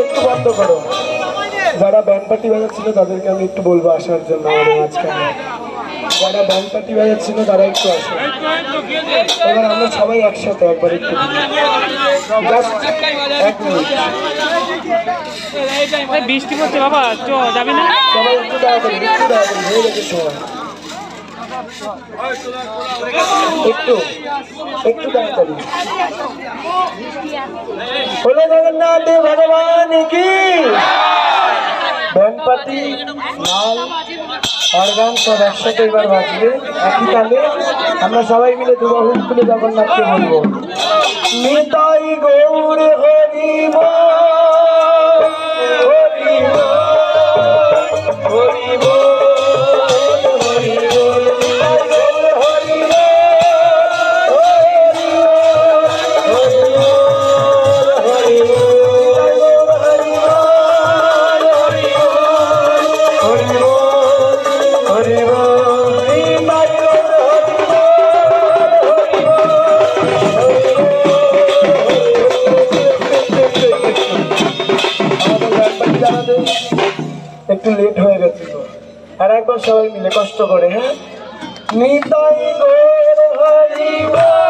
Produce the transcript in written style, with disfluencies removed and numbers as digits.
একটু বন্ধ করো। যারা ব্যান্ড পার্টি বাজাচ্ছিল তাদেরকে আমি একটু বলবো আসার জন্য আমাদের মাঝখানে। যারা ব্যান্ড পার্টি বাজাচ্ছিল তারা একটু আসে। এবার আমরা সবাই একসাথে একবার একটু এক মিনিট। বৃষ্টি পড়ছে বাবা, চ যাবি না? সবাই একটু তাড়াতাড়ি হয়ে গেছে সময়। একটু একটু তাড়াতাড়ি। বলে জগন্নাথ ভগবান কি। ব্যান্ড পার্টি লাল অর্গান সব একসাথে এবার বাজবে একই তালে। আমরা সবাই মিলে দুবাহু খুলে জগন্নাথকে বলবো নিতাই গৌর হরি বল, হরি বল, হরি বল, হরি বল, নিতাই গৌর হরি বল, হরি বল, হরি বল, নিতাই গৌর হরি বল, হরি বল, হরি বল, হরি বল, নিতাই গৌর হরি বল, হরি বল। একটু লেট হয়ে গেছিল, আর একবার সবাই মিলে কষ্ট করে। হ্যাঁ, নিতাই গৌর হরি বল।